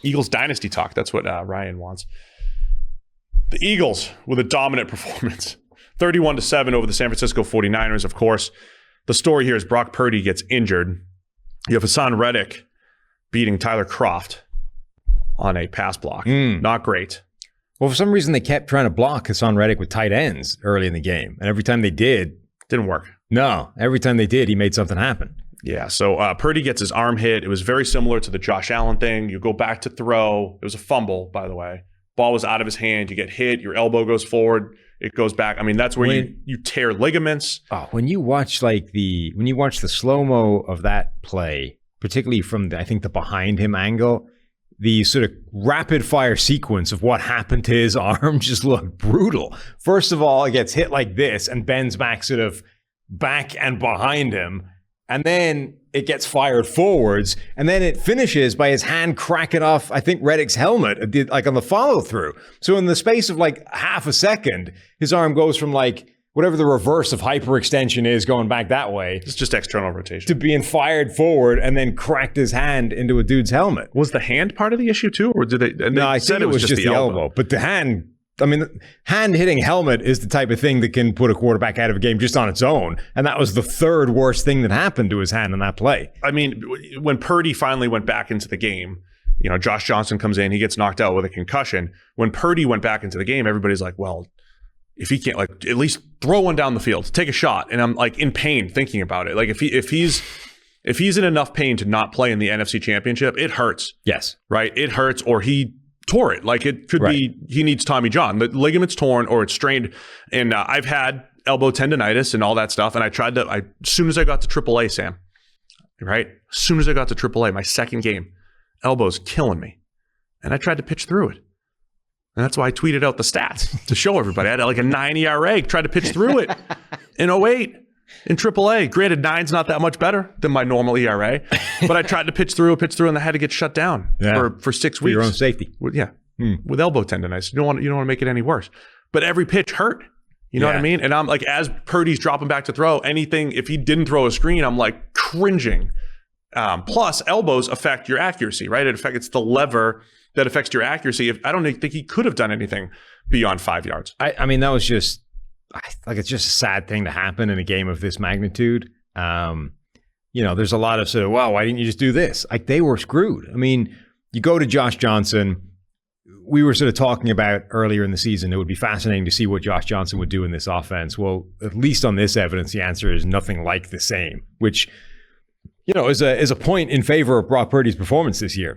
Eagles dynasty talk. That's what Ryan wants. The Eagles with a dominant performance. 31-7 over the San Francisco 49ers, of course. The story here is Brock Purdy gets injured. You have Hassan Reddick beating Tyler Kroft on a pass block. Not great. Well, for some reason, they kept trying to block Hassan Reddick with tight ends early in the game. And every time they did... Didn't work. No. Every time they did, he made something happen. Yeah, so Purdy gets his arm hit. It was very similar to the Josh Allen thing. You go back to throw. It was a fumble, by the way. Ball was out of his hand. You get hit. Your elbow goes forward. It goes back. I mean, that's where you tear ligaments. Oh, when you watch the slow-mo of that play, particularly from I think the behind him angle, the sort of rapid fire sequence of what happened to his arm just looked brutal. First of all, it gets hit like this and bends back sort of back and behind him. And then it gets fired forwards, and then it finishes by his hand cracking off, I think, Reddick's helmet, like on the follow-through. So in the space of like half a second, his arm goes from like whatever the reverse of hyperextension is going back that way. It's just external rotation. To being fired forward and then cracked his hand into a dude's helmet. Was the hand part of the issue too? Or did they? No, I think it was just the elbow. But the hand... I mean, hand hitting helmet is the type of thing that can put a quarterback out of a game just on its own. And that was the third worst thing that happened to his hand in that play. I mean, when Purdy finally went back into the game, you know, Josh Johnson comes in, he gets knocked out with a concussion. When Purdy went back into the game, everybody's like, well, if he can't, like, at least throw one down the field, take a shot. And I'm like in pain thinking about it. Like if he's in enough pain to not play in the NFC Championship, it hurts. Yes. Right? It hurts, or he tore it. Like it could be he needs Tommy John. The ligament's torn or it's strained. And I've had elbow tendonitis and all that stuff. And as soon as I got to AAA, Sam, right? As soon as I got to AAA, my second game, elbow's killing me. And I tried to pitch through it. And that's why I tweeted out the stats to show everybody. I had like a 9 ERA, tried to pitch through it in 08 in AAA. Granted, 9's not that much better than my normal ERA, but I tried to pitch through, and I had to get shut down for 6 weeks. For your own safety. With elbow tendonitis. You don't want to make it any worse. But every pitch hurt. You know what I mean? And I'm like, as Purdy's dropping back to throw, anything, if he didn't throw a screen, I'm like cringing. Plus, elbows affect your accuracy, right? It's the lever that affects your accuracy. I don't think he could have done anything beyond 5 yards. I mean, that was just, like, it's just a sad thing to happen in a game of this magnitude. There's a lot of sort of, well, why didn't you just do this? Like, they were screwed. I mean, you go to Josh Johnson. We were sort of talking about earlier in the season, it would be fascinating to see what Josh Johnson would do in this offense. Well, at least on this evidence, the answer is nothing like the same, which, is a point in favor of Brock Purdy's performance this year.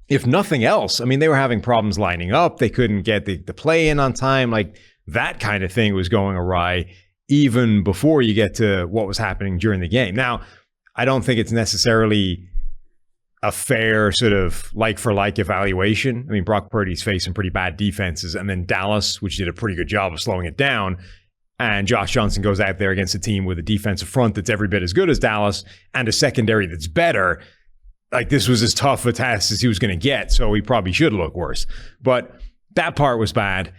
If nothing else, I mean, they were having problems lining up. They couldn't get the play in on time. Like, that kind of thing was going awry even before you get to what was happening during the game. Now, I don't think it's necessarily a fair sort of like-for-like evaluation. I mean, Brock Purdy's faced some pretty bad defenses, and then Dallas, which did a pretty good job of slowing it down, and Josh Johnson goes out there against a team with a defensive front that's every bit as good as Dallas and a secondary that's better. Like, this was as tough a test as he was going to get, so he probably should look worse. But that part was bad.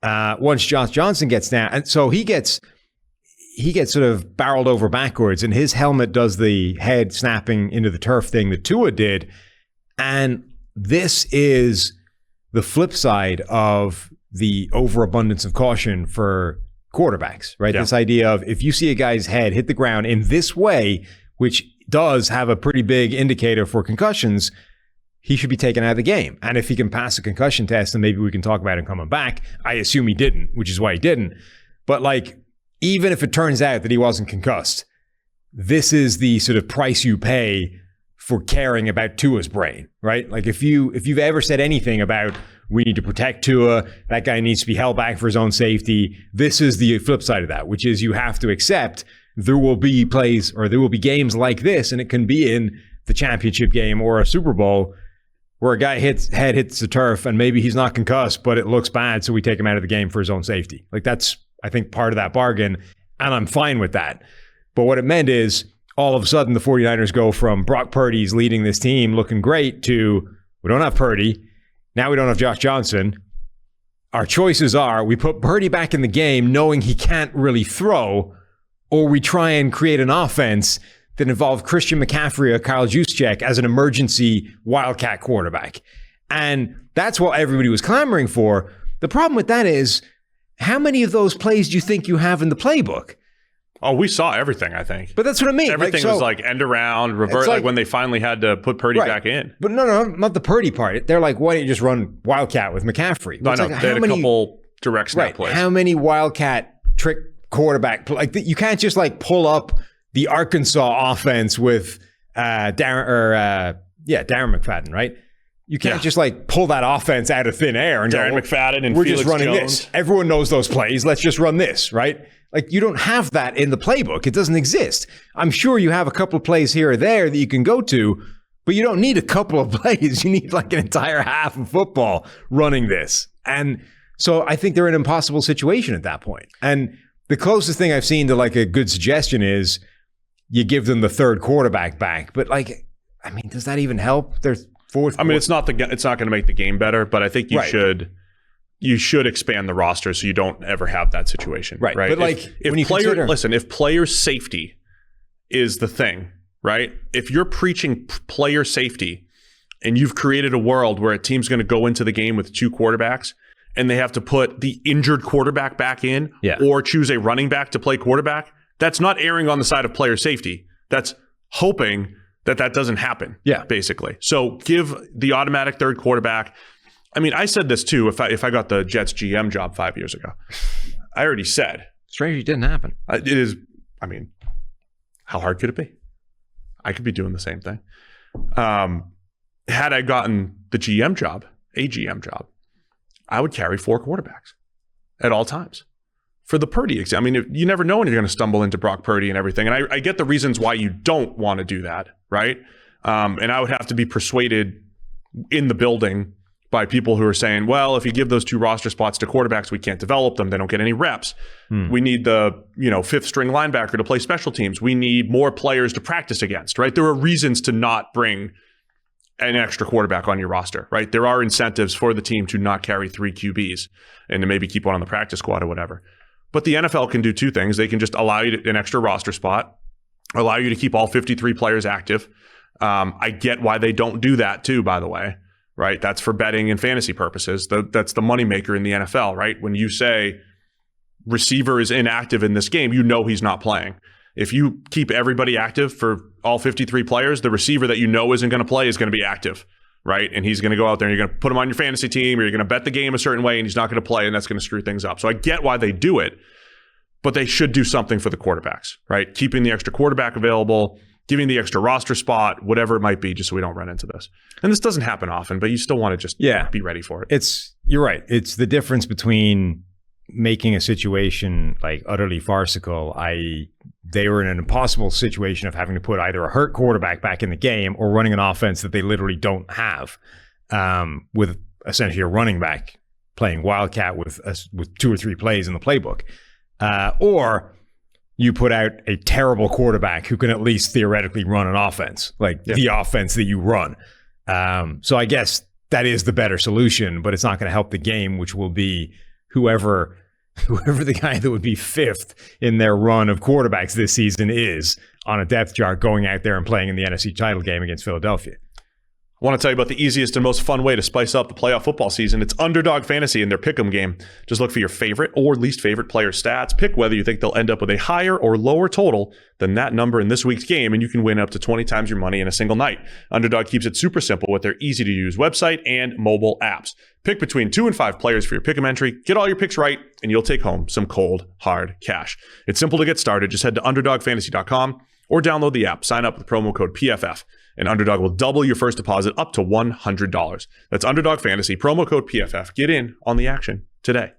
Once Josh Johnson gets down, and so he gets sort of barreled over backwards, and his helmet does the head snapping into the turf thing that Tua did. And this is the flip side of the overabundance of caution for quarterbacks, right? Yeah. This idea of if you see a guy's head hit the ground in this way, which does have a pretty big indicator for concussions, he should be taken out of the game. And if he can pass a concussion test, then maybe we can talk about him coming back. I assume he didn't, which is why he didn't. But like, even if it turns out that he wasn't concussed, this is the sort of price you pay for caring about Tua's brain, right? Like, if you've ever said anything about we need to protect Tua, that guy needs to be held back for his own safety, this is the flip side of that, which is you have to accept there will be plays or there will be games like this, and it can be in the championship game or a Super Bowl where a guy head hits the turf and maybe he's not concussed, but it looks bad, so we take him out of the game for his own safety. Like, that's, I think, part of that bargain, and I'm fine with that. But what it meant is all of a sudden the 49ers go from Brock Purdy's leading this team looking great to we don't have Purdy. Now we don't have Josh Johnson. Our choices are we put Purdy back in the game knowing he can't really throw, or we try and create an offense that involved Christian McCaffrey or Kyle Juszczyk as an emergency wildcat quarterback. And that's what everybody was clamoring for. The problem with that is, how many of those plays do you think you have in the playbook? Oh, we saw everything, I think. But that's what I mean. Everything was like end around, revert, like when they finally had to put Purdy back in. But no, not the Purdy part. They're like, why don't you just run Wildcat with McCaffrey? No, they had a couple direct snap plays. How many Wildcat trick quarterback like you can't just like pull up the Arkansas offense with Darren McFadden, right? You can't just like pull that offense out of thin air and Darren McFadden and we're Felix just running Jones. this. Everyone knows those plays. Let's just run this, right? Like you don't have that in the playbook. It doesn't exist. I'm sure you have a couple of plays here or there that you can go to, but you don't need a couple of plays. You need like an entire half of football running this. And so I think they're in an impossible situation at that point. And the closest thing I've seen to like a good suggestion is you give them the third quarterback back. But like, I mean, does that even help? There's fourth. I mean, it's not going to make the game better, but I think you should expand the roster so you don't ever have that situation. Right. But like, if player safety is the thing, right? If you're preaching player safety and you've created a world where a team's going to go into the game with two quarterbacks and they have to put the injured quarterback back in or choose a running back to play quarterback, that's not erring on the side of player safety. That's hoping that doesn't happen, basically. So give the automatic third quarterback. I mean, I said this too if I got the Jets GM job 5 years ago. I already said. Strange it didn't happen. It is, I mean, how hard could it be? I could be doing the same thing. Had I gotten the GM job, I would carry 4 quarterbacks at all times. For the Purdy exam, I mean, you never know when you're going to stumble into Brock Purdy and everything. And I get the reasons why you don't want to do that, right? And I would have to be persuaded in the building by people who are saying, well, if you give those 2 roster spots to quarterbacks, we can't develop them. They don't get any reps. We need the 5th string linebacker to play special teams. We need more players to practice against, right? There are reasons to not bring an extra quarterback on your roster, right? There are incentives for the team to not carry 3 QBs and to maybe keep one on the practice squad or whatever. But the NFL can do 2 things. They can just allow you an extra roster spot, allow you to keep all 53 players active. I get why they don't do that too, by the way, right? That's for betting and fantasy purposes. That's the moneymaker in the NFL, right? When you say receiver is inactive in this game, you know he's not playing. If you keep everybody active for all 53 players, the receiver that you know isn't going to play is going to be active, right? And he's going to go out there and you're going to put him on your fantasy team or you're going to bet the game a certain way and he's not going to play and that's going to screw things up. So I get why they do it, but they should do something for the quarterbacks, right? Keeping the extra quarterback available, giving the extra roster spot, whatever it might be, just so we don't run into this. And this doesn't happen often, but you still want to just be ready for it. You're right. It's the difference between making a situation like utterly farcical, i.e. they were in an impossible situation of having to put either a hurt quarterback back in the game or running an offense that they literally don't have, with essentially a running back playing Wildcat with 2 or 3 plays in the playbook. Or you put out a terrible quarterback who can at least theoretically run an offense, like the offense that you run. So I guess that is the better solution, but it's not going to help the game, which will be whoever the guy that would be 5th in their run of quarterbacks this season is on a depth chart going out there and playing in the NFC title game against Philadelphia. I want to tell you about the easiest and most fun way to spice up the playoff football season. It's Underdog Fantasy in their Pick'em game. Just look for your favorite or least favorite player stats. Pick whether you think they'll end up with a higher or lower total than that number in this week's game, and you can win up to 20 times your money in a single night. Underdog keeps it super simple with their easy-to-use website and mobile apps. Pick between 2 and 5 players for your Pick'em entry. Get all your picks right, and you'll take home some cold, hard cash. It's simple to get started. Just head to UnderdogFantasy.com or download the app. Sign up with promo code PFF. And Underdog will double your first deposit up to $100. That's Underdog Fantasy, promo code PFF. Get in on the action today.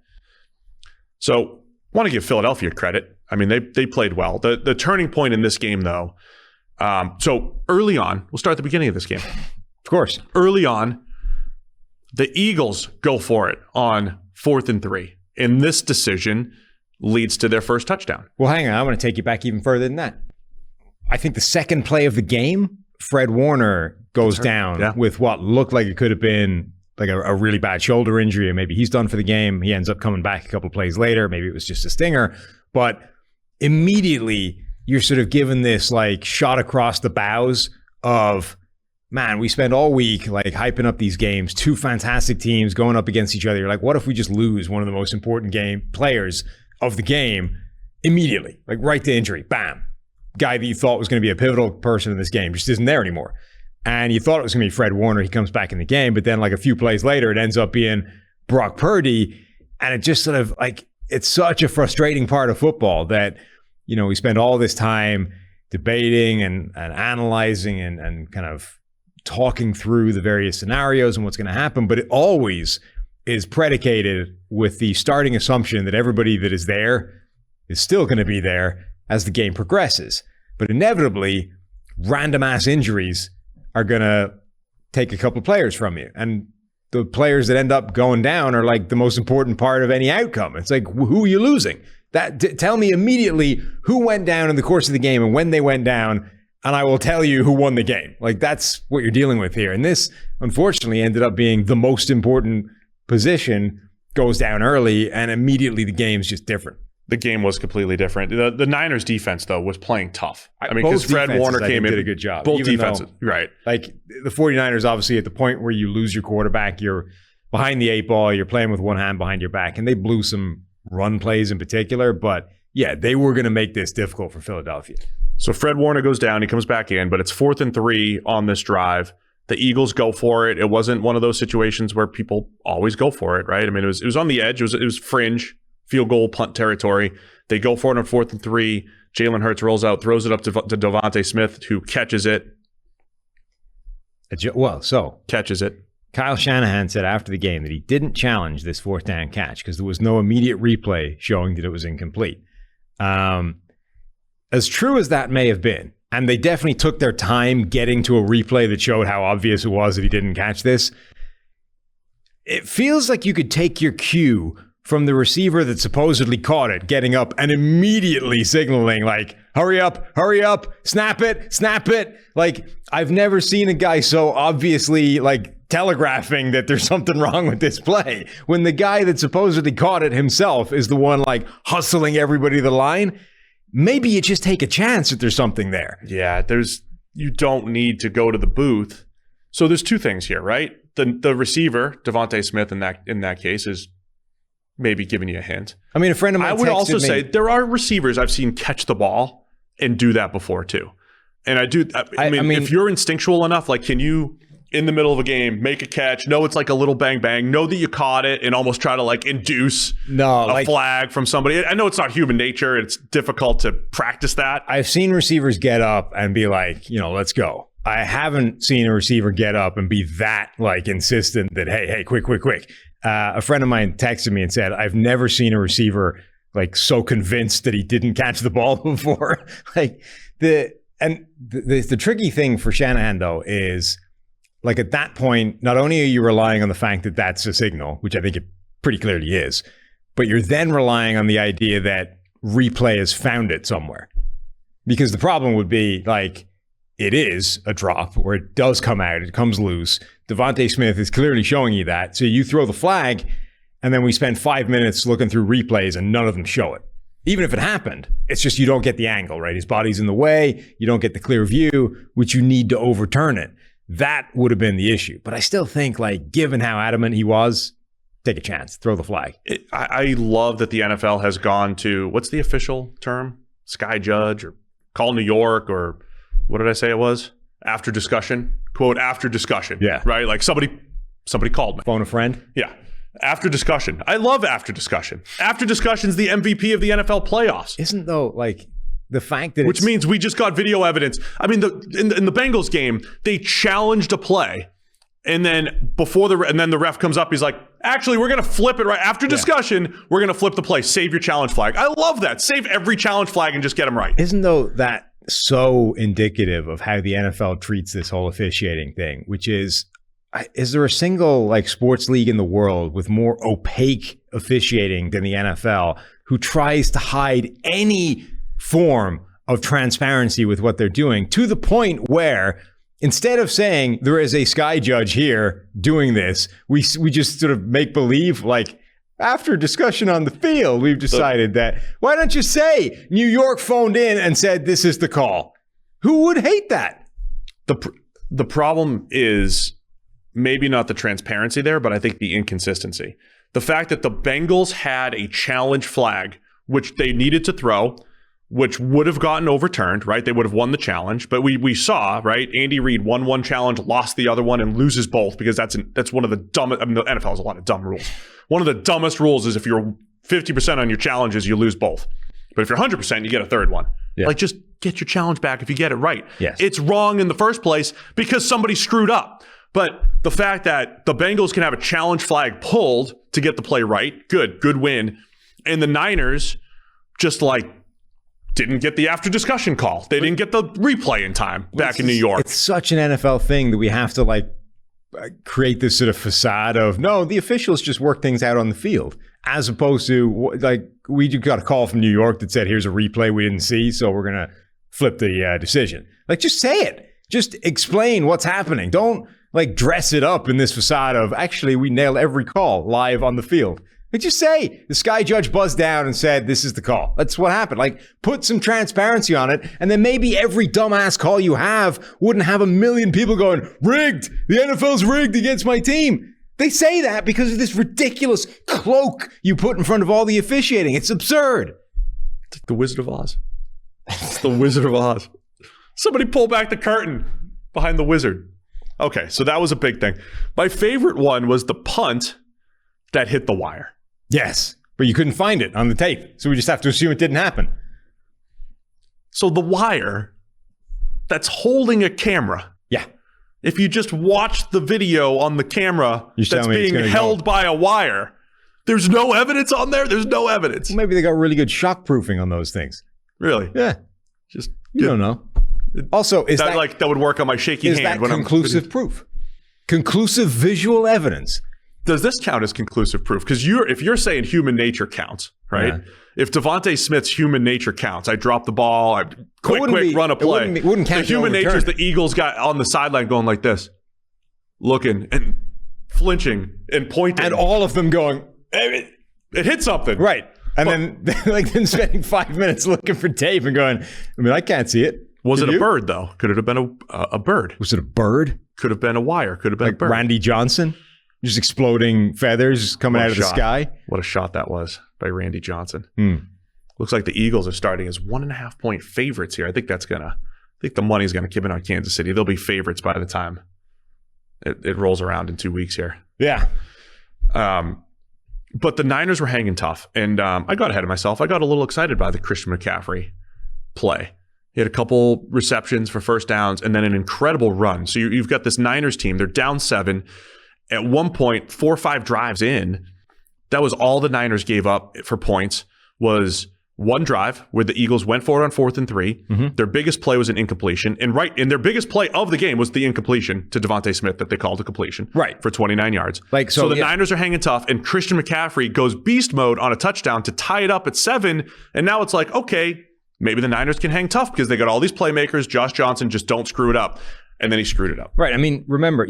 So, want to give Philadelphia credit. I mean, they played well. The turning point in this game, though, so early on, we'll start at the beginning of this game. Of course. Early on, the Eagles go for it on 4th and 3. And this decision leads to their first touchdown. Well, hang on. I want to take you back even further than that. I think the second play of the game, Fred Warner goes down with what looked like it could have been like a really bad shoulder injury, and maybe he's done for the game. He ends up coming back a couple of plays later. Maybe it was just a stinger. But immediately, you're sort of given this like shot across the bows of man, we spend all week like hyping up these games, two fantastic teams going up against each other. You're like, what if we just lose one of the most important players of the game immediately? Like right to injury, bam. Guy that you thought was going to be a pivotal person in this game just isn't there anymore. And you thought it was going to be Fred Warner. He comes back in the game, but then like a few plays later, it ends up being Brock Purdy. And it just sort of like, it's such a frustrating part of football that, you know, we spend all this time debating and analyzing and kind of talking through the various scenarios and what's going to happen. But it always is predicated with the starting assumption that everybody that is there is still going to be there as the game progresses. But inevitably, random ass injuries are going to take a couple of players from you. And the players that end up going down are like the most important part of any outcome. It's like, who are you losing? Tell me immediately who went down in the course of the game and when they went down, and I will tell you who won the game. Like, that's what you're dealing with here. And this, unfortunately, ended up being the most important position, goes down early, and immediately the game's just different. The game was completely different. The Niners defense, though, was playing tough. I mean, because Fred Warner came in. Did a good job. Both defenses, right. Like, the 49ers, obviously, at the point where you lose your quarterback, you're behind the 8 ball, you're playing with one hand behind your back, and they blew some run plays in particular. But, yeah, they were going to make this difficult for Philadelphia. So Fred Warner goes down, he comes back in, but it's 4th and 3 on this drive. The Eagles go for it. It wasn't one of those situations where people always go for it, right? I mean, it was on the edge. It was fringe, field goal, punt territory. They go for it on 4th and 3. Jalen Hurts rolls out, throws it up to Devontae Smith, who catches it. Catches it. Kyle Shanahan said after the game that he didn't challenge this 4th down catch because there was no immediate replay showing that it was incomplete. As true as that may have been, and they definitely took their time getting to a replay that showed how obvious it was that he didn't catch this, it feels like you could take your cue from the receiver that supposedly caught it, getting up and immediately signaling like, hurry up, snap it. Like, I've never seen a guy so obviously like telegraphing that there's something wrong with this play when the guy that supposedly caught it himself is the one like hustling everybody to the line. Maybe you just take a chance that there's something there. Yeah, you don't need to go to the booth. So there's two things here, right? The receiver, Devontae Smith in that case, is maybe giving you a hint. I mean, a friend of mine I would also say there are receivers I've seen catch the ball and do that before too. And I mean, if you're instinctual enough, like, can you, in the middle of a game, make a catch, know it's like a little bang bang, know that you caught it, and almost try to like induce a flag from somebody? I know it's not human nature. It's difficult to practice that. I've seen receivers get up and be like, let's go. I haven't seen a receiver get up and be that like insistent that, hey, quick. A friend of mine texted me and said, I've never seen a receiver like so convinced that he didn't catch the ball before. Like the tricky thing for Shanahan though is, like, at that point, not only are you relying on the fact that that's a signal, which I think it pretty clearly is, but you're then relying on the idea that replay has found it somewhere. Because the problem would be, like, it is a drop where it does come out, it comes loose. Devontae Smith is clearly showing you that. So you throw the flag, and then we spend 5 minutes looking through replays, and none of them show it. Even if it happened, it's just you don't get the angle, right? His body's in the way, you don't get the clear view, which you need to overturn it. That would have been the issue. But I still think, like, given how adamant he was, take a chance, throw the flag. I love that the NFL has gone to, what's the official term? Sky Judge, or call New York, or what did I say it was? After discussion. Quote, after discussion. Yeah. Right? Like somebody called me. Phone a friend? Yeah. After discussion. I love after discussion. After discussion's the MVP of the NFL playoffs. Isn't, though, like, the fact that which means we just got video evidence. I mean, in the Bengals game, they challenged a play, and then the ref comes up. He's like, "Actually, we're going to flip it right after discussion. We're going to flip the play. Save your challenge flag." I love that. Save every challenge flag and just get them right. Isn't, though, that so indicative of how the NFL treats this whole officiating thing? Which is there a single like sports league in the world with more opaque officiating than the NFL, who tries to hide any form of transparency with what they're doing, to the point where instead of saying there is a sky judge here doing this, we just sort of make believe, like, after discussion on the field, we've decided that, why don't you say New York phoned in and said this is the call? Who would hate that? The problem is maybe not the transparency there, but I think the inconsistency. The fact that the Bengals had a challenge flag, which they needed to throw, which would have gotten overturned, right? They would have won the challenge. But we saw, right? Andy Reid won one challenge, lost the other one, and loses both because that's one of the dumbest. I mean, the NFL has a lot of dumb rules. One of the dumbest rules is if you're 50% on your challenges, you lose both. But if you're 100%, you get a third one. Yeah. Like, just get your challenge back if you get it right. Yes. It's wrong in the first place because somebody screwed up. But the fact that the Bengals can have a challenge flag pulled to get the play right, good win. And the Niners just didn't get the after discussion call. They didn't get the replay in time back in New York. It's such an NFL thing that we have to create this sort of facade of, no, the officials just work things out on the field, as opposed to we got a call from New York that said, here's a replay we didn't see, so we're going to flip the decision. Just say it. Just explain what's happening. Don't dress it up in this facade of, actually, we nailed every call live on the field. Just say, the Sky Judge buzzed down and said, this is the call. That's what happened. Put some transparency on it, and then maybe every dumbass call you have wouldn't have a million people going, rigged! The NFL's rigged against my team! They say that because of this ridiculous cloak you put in front of all the officiating. It's absurd. It's like the Wizard of Oz. It's the Wizard of Oz. Somebody pull back the curtain behind the wizard. Okay, so that was a big thing. My favorite one was the punt that hit the wire. Yes, but you couldn't find it on the tape, so we just have to assume it didn't happen. So the wire that's holding a camera. Yeah. If you just watch the video on the camera that's being held by a wire, there's no evidence on there? There's no evidence. Well, maybe they got really good shock proofing on those things. Really? Yeah. Just you don't know. Also, is that that would work on my shaky hand? Is that conclusive proof? Conclusive visual evidence. Does this count as conclusive proof? Because if you're saying human nature counts, right? Yeah. If Devontae Smith's human nature counts, I drop the ball, I quick run a play. Wouldn't count. The human nature is the Eagles got on the sideline going like this, looking and flinching and pointing, and all of them going, it hit something, right? And then spending 5 minutes looking for tape and going, I can't see it. Was it a bird though? Could it have been a bird? Was it a bird? Could have been a wire. Could have been a bird. Randy Johnson, just exploding feathers coming out of the sky. What a shot that was by Randy Johnson. Looks like the Eagles are starting as 1.5 point favorites here. I think the money's gonna give it on Kansas City. They'll be favorites by the time it rolls around in 2 weeks here. Yeah. But the Niners were hanging tough, and I got ahead of myself. I got a little excited by the Christian McCaffrey play. He had a couple receptions for first downs and then an incredible run. So you've got this Niners team. They're down 7. At one point, 4 or 5 drives in, that was all the Niners gave up for points, was one drive where the Eagles went for it on 4th and 3. Mm-hmm. Their biggest play was an incompletion. And their biggest play of the game was the incompletion to Devontae Smith that they called a completion for 29 yards. So the Niners are hanging tough, and Christian McCaffrey goes beast mode on a touchdown to tie it up at 7. And now it's like, okay, maybe the Niners can hang tough because they got all these playmakers. Josh Johnson, just don't screw it up. And then he screwed it up. Right. Remember,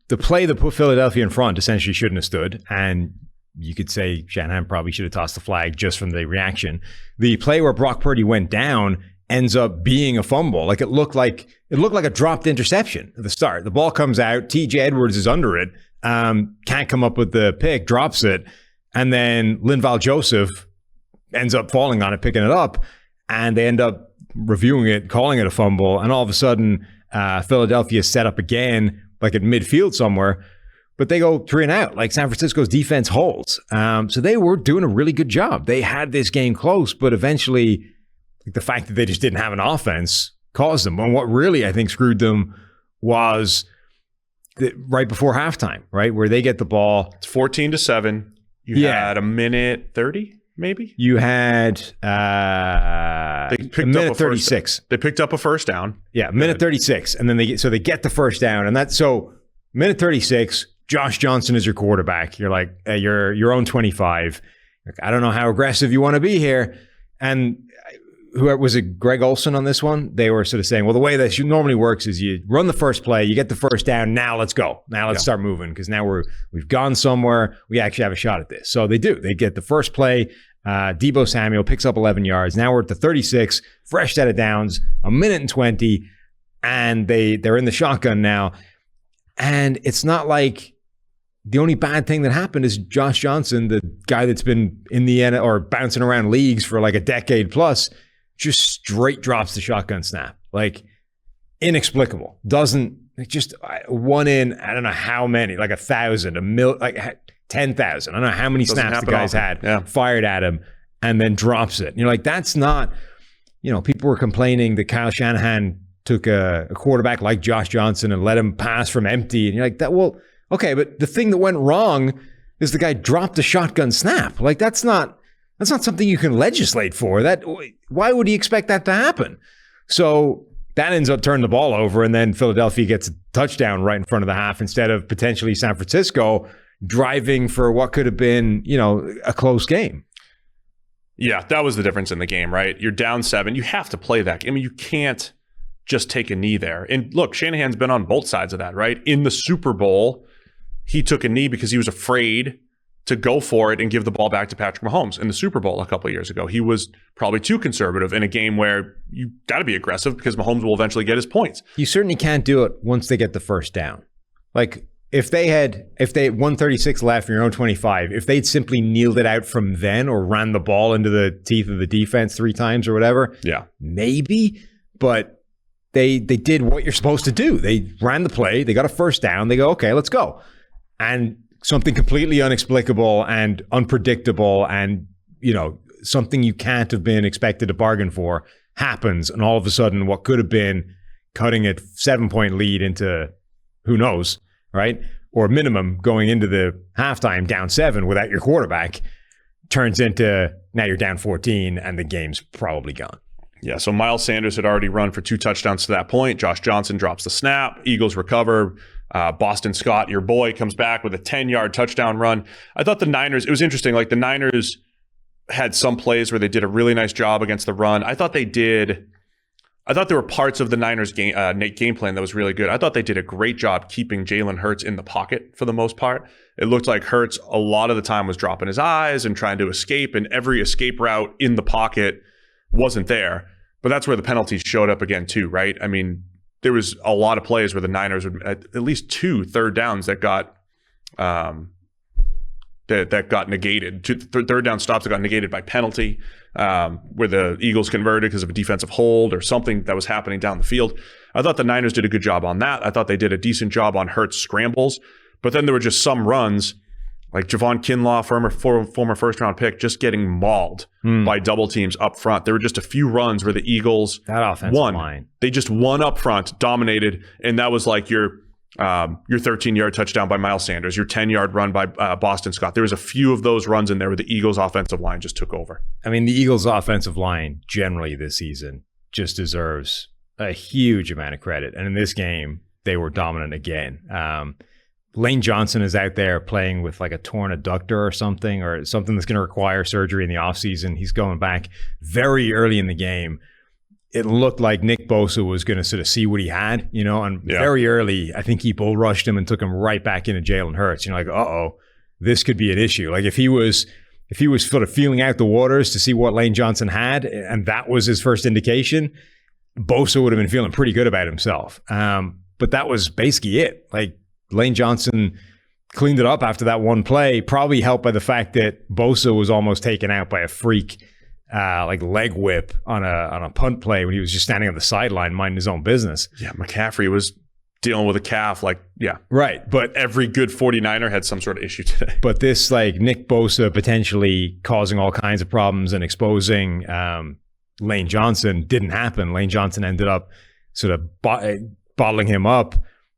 the play that put Philadelphia in front essentially shouldn't have stood. And you could say Shanahan probably should have tossed the flag just from the reaction. The play where Brock Purdy went down ends up being a fumble. It looked like a dropped interception at the start. The ball comes out. TJ Edwards is under it. Can't come up with the pick, drops it. And then Linval Joseph ends up falling on it, picking it up. And they end up reviewing it, calling it a fumble. And all of a sudden, Philadelphia is set up again, at midfield somewhere. But they go 3 and out. San Francisco's defense holds. So they were doing a really good job. They had this game close, but eventually the fact that they just didn't have an offense caused them. And what really, I think, screwed them was right before halftime, right? Where they get the ball. It's 14-7. You had a minute 30, maybe? You had a minute 36. They picked up a first down. Yeah, minute 36. And then they get the first down. And minute 36, Josh Johnson is your quarterback. You're like, you're your own 25. I don't know how aggressive you want to be here. And whoever was it, Greg Olson on this one? They were sort of saying, well, the way that normally works is you run the first play, you get the first down. Now let's go. Now let's start moving because now we've gone somewhere. We actually have a shot at this. So they do. They get the first play. Deebo Samuel picks up 11 yards. Now we're at the 36, fresh set of downs, a minute and 20. and they're in the shotgun now. And it's not like the only bad thing that happened is Josh Johnson, the guy that's been in the end or bouncing around leagues for like a decade plus, just straight drops the shotgun snap. Like, inexplicable. Doesn't, just one in, I don't know how many, like 1,000, like 10,000. I don't know how many snaps the guy's had fired at him, and then drops it. And you're like, that's not, people were complaining that Kyle Shanahan took a quarterback like Josh Johnson and let him pass from empty. And you're like, well, okay, but the thing that went wrong is the guy dropped a shotgun snap. Like, that's not something you can legislate for. Why would he expect that to happen? So that ends up turning the ball over, and then Philadelphia gets a touchdown right in front of the half instead of potentially San Francisco driving for what could have been, a close game. Yeah, that was the difference in the game, right? You're down 7. You have to play that. I mean, you can't just take a knee there. And look, Shanahan's been on both sides of that, right? In the Super Bowl, he took a knee because he was afraid to go for it and give the ball back to Patrick Mahomes. In the Super Bowl a couple of years ago, he was probably too conservative in a game where you got to be aggressive because Mahomes will eventually get his points. You certainly can't do it once they get the first down. Like, if they had 136 left in your own 25, if they'd simply kneeled it out from then or ran the ball into the teeth of the defense 3 times or whatever, maybe, but they did what you're supposed to do. They ran the play, they got a first down, they go, okay, let's go. And something completely inexplicable and unpredictable and, something you can't have been expected to bargain for happens. And all of a sudden, what could have been cutting a 7-point lead into who knows, right? Or minimum going into the halftime down 7 without your quarterback turns into now you're down 14 and the game's probably gone. Yeah, so Miles Sanders had already run for 2 touchdowns to that point. Josh Johnson drops the snap. Eagles recover. Boston Scott, your boy, comes back with a 10-yard touchdown run. I thought the Niners, it was interesting. Like, the Niners had some plays where they did a really nice job against the run. I thought there were parts of the Niners game plan that was really good. I thought they did a great job keeping Jalen Hurts in the pocket for the most part. It looked like Hurts a lot of the time was dropping his eyes and trying to escape, and every escape route in the pocket wasn't there. But that's where the penalties showed up again too, right? I mean, there was a lot of plays where the Niners would at least 2 third downs that got that got negated. 2 third down stops that got negated by penalty, where the Eagles converted because of a defensive hold or something that was happening down the field. I thought the Niners did a good job on that. I thought they did a decent job on Hurts scrambles, but then there were just some runs like Javon Kinlaw, former first-round pick, just getting mauled by double teams up front. There were just a few runs where the Eagles won. They just won up front, dominated, and that was like your 13-yard touchdown by Miles Sanders, your 10-yard run by Boston Scott. There was a few of those runs in there where the Eagles' offensive line just took over. I mean, the Eagles' offensive line generally this season just deserves a huge amount of credit. And in this game, they were dominant again. Lane Johnson is out there playing with like a torn adductor or something that's going to require surgery in the offseason. He's going back very early in the game. It looked like Nick Bosa was going to sort of see what he had, and very early, I think he bull rushed him and took him right back into Jalen Hurts. Like, this could be an issue. Like, if he was sort of feeling out the waters to see what Lane Johnson had, and that was his first indication, Bosa would have been feeling pretty good about himself. But that was basically it. Like, Lane Johnson cleaned it up after that one play, probably helped by the fact that Bosa was almost taken out by a freak leg whip on a punt play when he was just standing on the sideline minding his own business. Yeah, McCaffrey was dealing with a calf. Right. But every good 49er had some sort of issue today. But this, Nick Bosa potentially causing all kinds of problems and exposing Lane Johnson didn't happen. Lane Johnson ended up sort of bottling him up,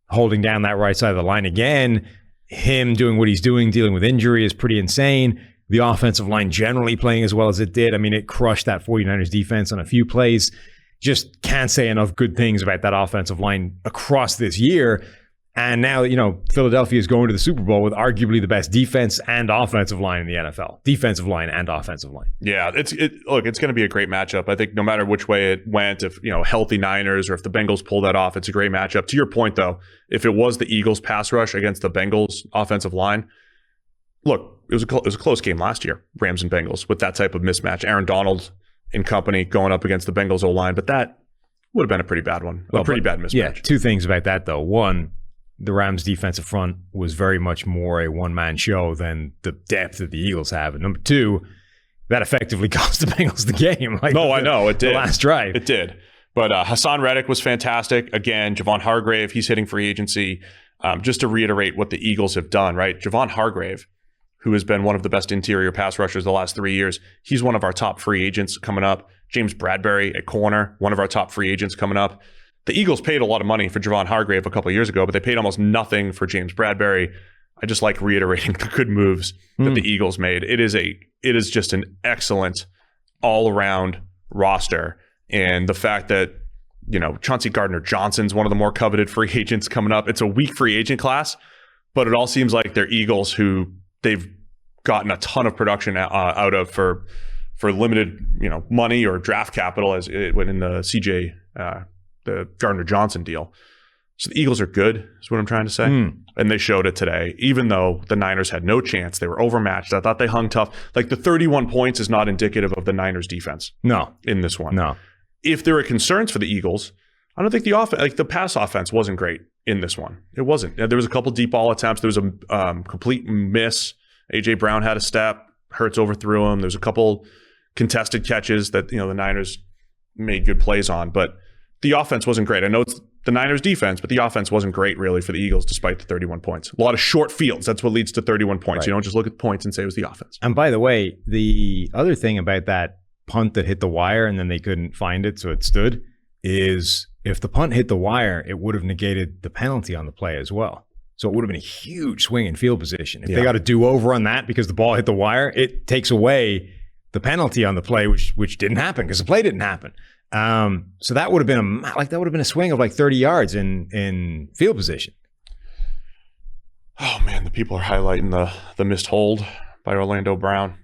holding down that right side of the line again. Him doing what he's doing, dealing with injury, is pretty insane. The offensive line generally playing as well as it did. I mean, it crushed that 49ers defense on a few plays. Just can't say enough good things about that offensive line across this year. And now, Philadelphia is going to the Super Bowl with arguably the best defense and offensive line in the NFL. Defensive line and offensive line. Yeah, it's going to be a great matchup. I think no matter which way it went, if healthy Niners or if the Bengals pull that off, it's a great matchup. To your point, though, if it was the Eagles pass rush against the Bengals offensive line, look, it was a close game last year, Rams and Bengals, with that type of mismatch. Aaron Donald and company going up against the Bengals O-line, but that Would have been a pretty bad one. A pretty bad mismatch. Yeah, two things about that, though. One, the Rams' defensive front was very much more a one-man show than the depth that the Eagles have. And number two, that effectively cost the Bengals the game. I know. It did. The last drive. It did. But Hassan Reddick was fantastic. Again, Javon Hargrave, he's hitting free agency. Just to reiterate what the Eagles have done, right? Javon Hargrave, who has been one of the best interior pass rushers the last 3 years, he's one of our top free agents coming up. James Bradbury at corner, one of our top free agents coming up. The Eagles paid a lot of money for Javon Hargrave a couple of years ago, but they paid almost nothing for James Bradbury. I just like reiterating the good moves that the Eagles made. It is just an excellent all-around roster. And the fact that, Chauncey Gardner-Johnson's one of the more coveted free agents coming up. It's a weak free agent class, but it all seems like they're Eagles who they've gotten a ton of production out of for limited, money or draft capital as it went in the the Gardner-Johnson deal. So the Eagles are good, is what I'm trying to say. And they showed it today. Even though the Niners had no chance, they were overmatched. I thought they hung tough. Like the 31 points is not indicative of the Niners defense. No. In this one. No. If there are concerns for the Eagles, I don't think the pass offense wasn't great in this one. It wasn't. There was a couple deep ball attempts. There was a complete miss. A.J. Brown had a step. Hurts overthrew him. There's a couple contested catches that the Niners made good plays on, but the offense wasn't great. I know it's the Niners defense, but the offense wasn't great really for the Eagles despite the 31 points. A lot of short fields. That's what leads to 31 points. Right. You don't just look at the points and say it was the offense. And by the way, the other thing about that punt that hit the wire and then they couldn't find it so it stood is if the punt hit the wire, it would have negated the penalty on the play as well. So it would have been a huge swing in field position. If they got a do-over on that because the ball hit the wire, it takes away the penalty on the play, which didn't happen because the play didn't happen. So that would have been a swing of like 30 yards in field position. Oh man, the people are highlighting the missed hold by Orlando Brown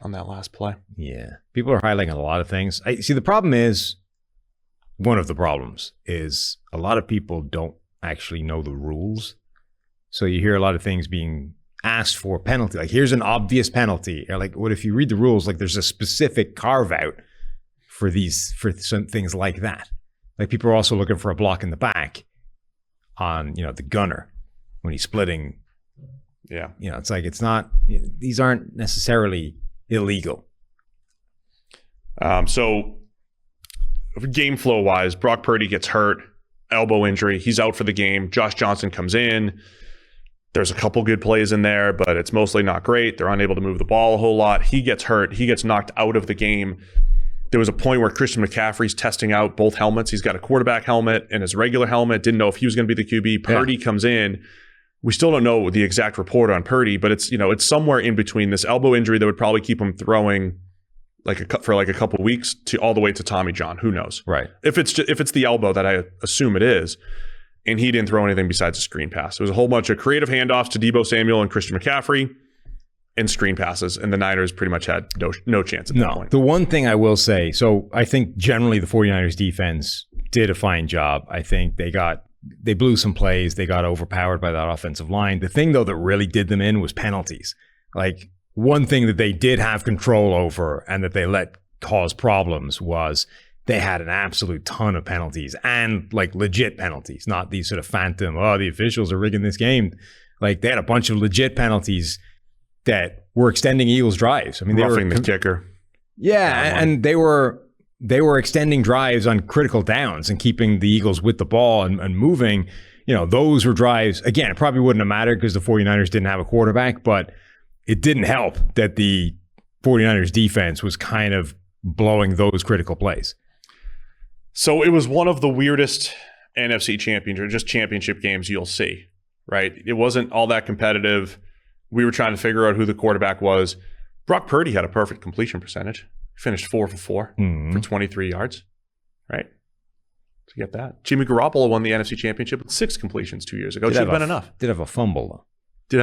on that last play. Yeah, people are highlighting a lot of things. See, the problem is, one of the problems is a lot of people don't actually know the rules. So you hear a lot of things being asked for penalty. Like, here's an obvious penalty. Or like, what if you read the rules? Like, there's a specific carve out for some things like that. Like, people are also looking for a block in the back on, the gunner when he's splitting. Yeah. It's like, it's not, these aren't necessarily illegal. So game flow wise, Brock Purdy gets hurt, elbow injury. He's out for the game. Josh Johnson comes in. There's a couple good plays in there, but it's mostly not great. They're unable to move the ball a whole lot. He gets hurt. He gets knocked out of the game. There was a point where Christian McCaffrey's testing out both helmets. He's got a quarterback helmet and his regular helmet. Didn't know if he was going to be the QB. Purdy comes in. We still don't know the exact report on Purdy, but it's somewhere in between this elbow injury that would probably keep him throwing for a couple weeks to all the way to Tommy John. Who knows? Right. If it's the elbow that I assume it is, and he didn't throw anything besides a screen pass. It was a whole bunch of creative handoffs to Deebo Samuel and Christian McCaffrey and screen passes, and the Niners pretty much had no chance at that point. The one thing I will say, so I think generally the 49ers defense did a fine job. I think they blew some plays. They got overpowered by that offensive line. The thing, though, that really did them in was penalties. Like, one thing that they did have control over and that they let cause problems was they had an absolute ton of penalties and like legit penalties, not these sort of phantom, the officials are rigging this game. Like, they had a bunch of legit penalties that were extending Eagles drives. I mean, roughing the kicker. Yeah, and they were extending drives on critical downs and keeping the Eagles with the ball and moving. Those were drives. Again, it probably wouldn't have mattered because the 49ers didn't have a quarterback, but it didn't help that the 49ers defense was kind of blowing those critical plays. So it was one of the weirdest NFC championship games you'll see, right? It wasn't all that competitive. We were trying to figure out who the quarterback was. Brock Purdy had a perfect completion percentage. He finished 4 for 4 for 23 yards, right? To get that. Jimmy Garoppolo won the NFC Championship with 6 completions 2 years ago. Should have been enough. Did have a fumble, though. Did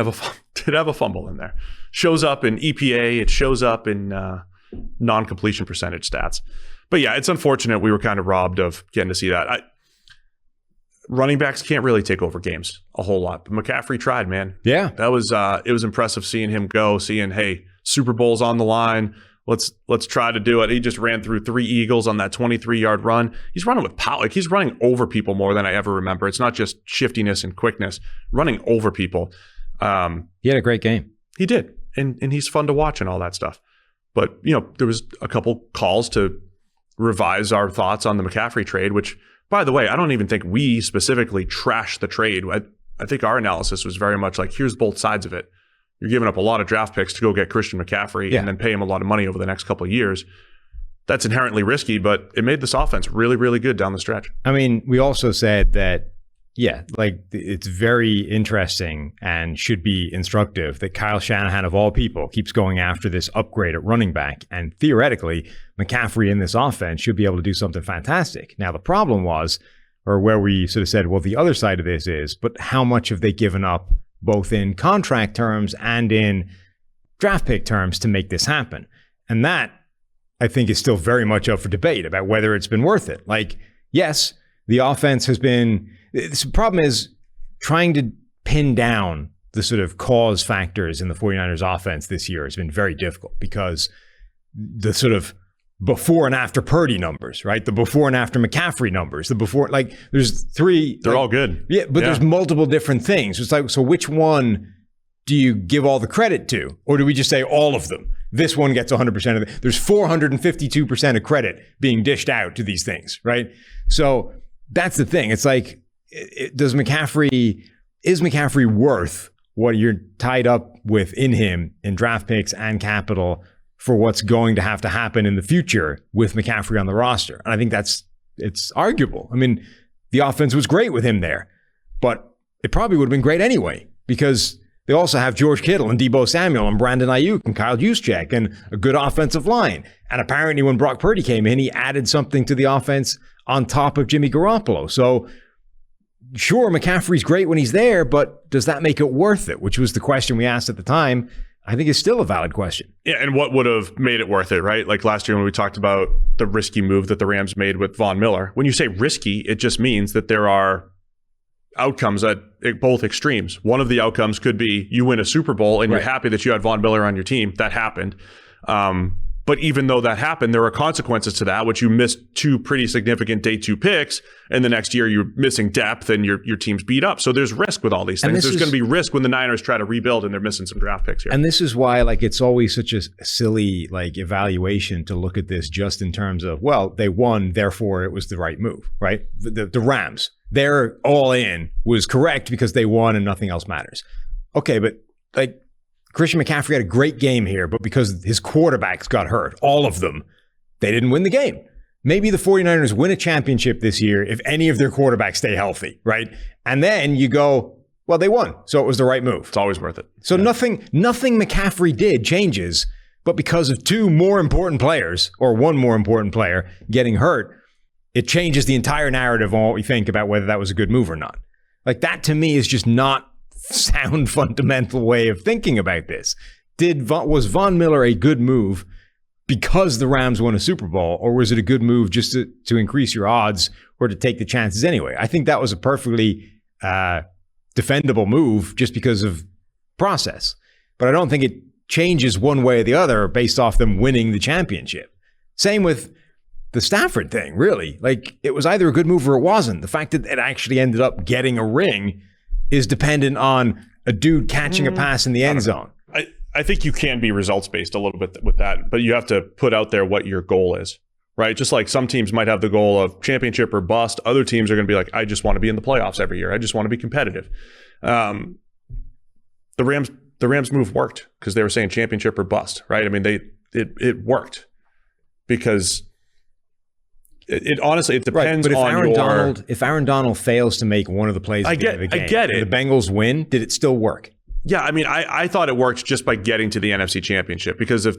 have a fumble in there. Shows up in EPA. It shows up in non-completion percentage stats. But yeah, it's unfortunate we were kind of robbed of getting to see that. Running backs can't really take over games a whole lot. But McCaffrey tried, man. Yeah. That was it was impressive seeing him go, seeing, hey, Super Bowl's on the line. let's try to do it. He just ran through 3 Eagles on that 23-yard run. He's running with power. Like, he's running over people more than I ever remember. It's not just shiftiness and quickness, running over people. He had a great game. He did. And he's fun to watch and all that stuff. But, there was a couple calls to revise our thoughts on the McCaffrey trade, which, by the way, I don't even think we specifically trashed the trade. I think our analysis was very much like, here's both sides of it. You're giving up a lot of draft picks to go get Christian McCaffrey and then pay him a lot of money over the next couple of years. That's inherently risky, but it made this offense really, really good down the stretch. I mean, we also said that, it's very interesting and should be instructive that Kyle Shanahan, of all people, keeps going after this upgrade at running back. And theoretically, McCaffrey in this offense should be able to do something fantastic. Now, the problem was, or where we sort of said, well, the other side of this is, but how much have they given up, both in contract terms and in draft pick terms, to make this happen? And that, I think, is still very much up for debate about whether it's been worth it. Like, yes, the offense has been... The problem is trying to pin down the sort of cause factors in the 49ers offense this year has been very difficult, because the sort of before and after Purdy numbers, right? The before and after McCaffrey numbers, there's 3. They're all good. Yeah, but there's multiple different things. It's like, so which one do you give all the credit to? Or do we just say all of them? This one gets 100% of it. There's 452% of credit being dished out to these things, right? So that's the thing. It's like, is McCaffrey worth what you're tied up with in him in draft picks and capital for what's going to have to happen in the future with McCaffrey on the roster? And I think it's arguable. I mean, the offense was great with him there, but it probably would have been great anyway, because they also have George Kittle and Deebo Samuel and Brandon Ayuk and Kyle Juszczyk and a good offensive line. And apparently when Brock Purdy came in, he added something to the offense on top of Jimmy Garoppolo. So sure, McCaffrey's great when he's there, but does that make it worth it? Which was the question we asked at the time. I think it's still a valid question. Yeah, and what would have made it worth it, right? Like last year when we talked about the risky move that the Rams made with Von Miller. When you say risky, it just means that there are outcomes at both extremes. One of the outcomes could be you win a Super Bowl and you're happy that you had Von Miller on your team. That happened. But even though that happened, there are consequences to that, which you missed 2 pretty significant day 2 picks, and the next year you're missing depth and your team's beat up. So there's risk with all these things. There's going to be risk when the Niners try to rebuild and they're missing some draft picks here. And this is why, it's always such a silly evaluation to look at this just in terms of, well, they won, therefore it was the right move, right? The Rams, their all in was correct because they won and nothing else matters. Okay, but Christian McCaffrey had a great game here, but because his quarterbacks got hurt, all of them, they didn't win the game. Maybe the 49ers win a championship this year if any of their quarterbacks stay healthy, right? And then you go, well, they won, so it was the right move. It's always worth it. So nothing McCaffrey did changes, but because of 2 more important players, or 1 more important player getting hurt, it changes the entire narrative on what we think about whether that was a good move or not. That to me is just not sound fundamental way of thinking about this. Was Von Miller a good move because the Rams won a Super Bowl, or was it a good move just to increase your odds or to take the chances anyway? I think that was a perfectly defendable move just because of process. But I don't think it changes one way or the other based off them winning the championship. Same with the Stafford thing, really. It was either a good move or it wasn't. The fact that it actually ended up getting a ring is dependent on a dude catching a pass in the end zone. I think you can be results-based a little bit with that, but you have to put out there what your goal is, right? Just like some teams might have the goal of championship or bust, other teams are going to be like, I just want to be in the playoffs every year. I just want to be competitive. The Rams move worked because they were saying championship or bust, right? I mean, it worked because it honestly, it depends on if Aaron Donald fails to make one of the plays at the end of the game, I get it. The Bengals win, did it still work? Yeah, I mean, I thought it worked just by getting to the NFC Championship, because if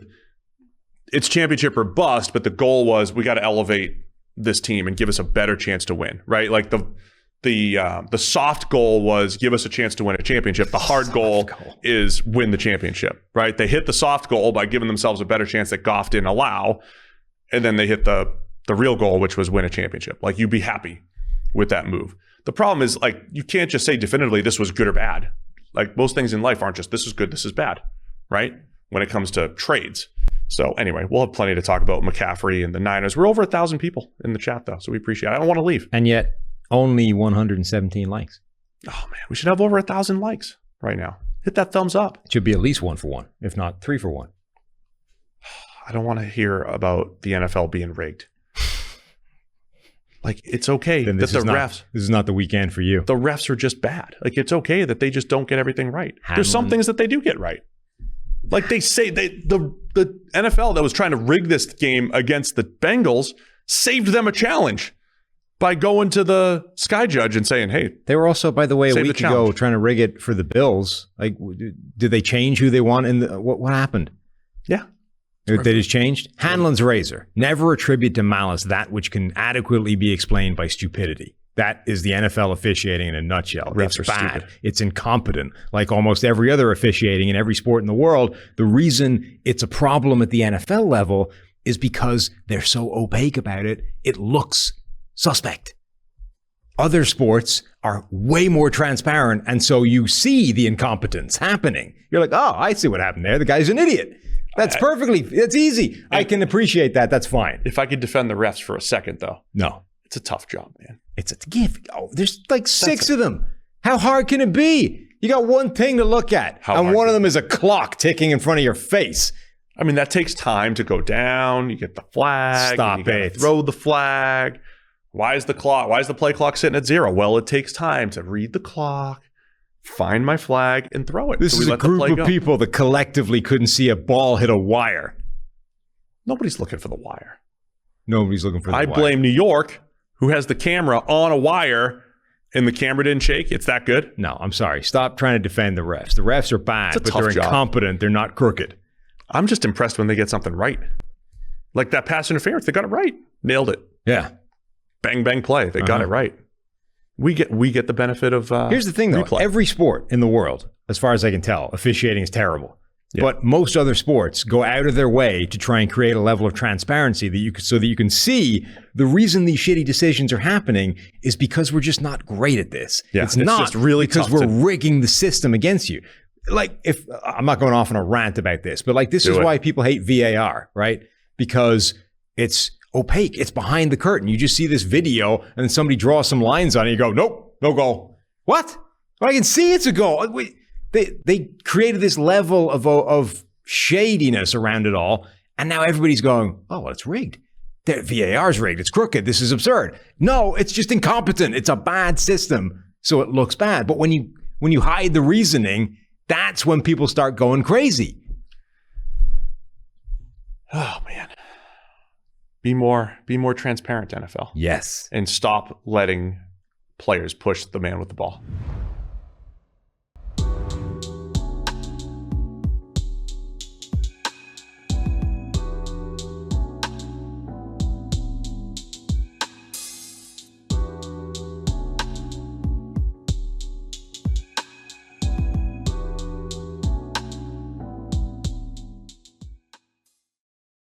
it's championship or bust, but the goal was we got to elevate this team and give us a better chance to win, right? Like the soft goal was give us a chance to win a championship. The hard goal is win the championship, right? They hit the soft goal by giving themselves a better chance that Goff didn't allow, and then they hit the real goal, which was win a championship. Like, you'd be happy with that move. The problem is, you can't just say definitively this was good or bad. Like, most things in life aren't just this is good, this is bad, right? When it comes to trades. So anyway, we'll have plenty to talk about McCaffrey and the Niners. We're over 1,000 people in the chat, though, so we appreciate it. I don't want to leave. And yet, only 117 likes. Oh, man, we should have over 1,000 likes right now. Hit that thumbs up. It should be at least 1 for 1, if not 3 for 1. I don't want to hear about the NFL being rigged. Like, it's okay that the refs... This is not the weekend for you. The refs are just bad. Like, it's okay that they just don't get everything right. There's some things that they do get right. Like they say, the NFL that was trying to rig this game against the Bengals saved them a challenge by going to the Sky Judge and saying, hey. They were also, by the way, a week ago trying to rig it for the Bills. Like, did they change who they want? And what happened? Yeah. They just changed? Hanlon's razor. Never attribute to malice that which can adequately be explained by stupidity. That is the NFL officiating in a nutshell. Refs It's are bad. stupid. It's incompetent. Like almost every other officiating in every sport in the world, the reason it's a problem at the NFL level is because they're so opaque about it. It looks suspect. Other sports are way more transparent, and so you see the incompetence happening. You're like, oh, I see what happened there. The guy's an idiot. That's easy. I can appreciate that. That's fine. If I could defend the refs for a second, though. No. It's a tough job, man. It's a give. Oh, there's like 6 of them. How hard can it be? You got one thing to look at, and one of them is a clock ticking in front of your face. I mean, that takes time to go down. You get the flag. Stop it. Throw the flag. Why is the play clock sitting at 0? Well, it takes time to read the clock, find my flag, and throw it. This is a group of people that collectively couldn't see a ball hit a wire. Nobody's looking for the wire. Nobody's looking for the wire. I blame New York, who has the camera on a wire, and the camera didn't shake. It's that good? No, I'm sorry. Stop trying to defend the refs. The refs are bad, but they're incompetent. They're not crooked. I'm just impressed when they get something right. Like that pass interference. They got it right. Nailed it. Yeah. Bang, bang play. They got it right. We get the benefit of Here's the thing, though. replay. Every sport in the world, as far as I can tell, officiating is terrible. Yeah. But most other sports go out of their way to try and create a level of transparency so that you can see the reason these shitty decisions are happening is because we're just not great at this. Yeah, it's not just really because we're rigging the system against you. Like, if I'm not going off on a rant about this, but like this is why people hate VAR, right? Because it's opaque. It's behind the curtain. You just see this video and then somebody draws some lines on it. You go, nope, no goal. What? Well, I can see it's a goal. They created this level of shadiness around it all, and now everybody's going, oh, well, it's rigged. VAR's rigged. It's crooked. This is absurd. No, it's just incompetent. It's a bad system, so it looks bad. But when you hide the reasoning, that's when people start going crazy. Oh, man. Be more transparent, NFL. Yes. And stop letting players push the man with the ball.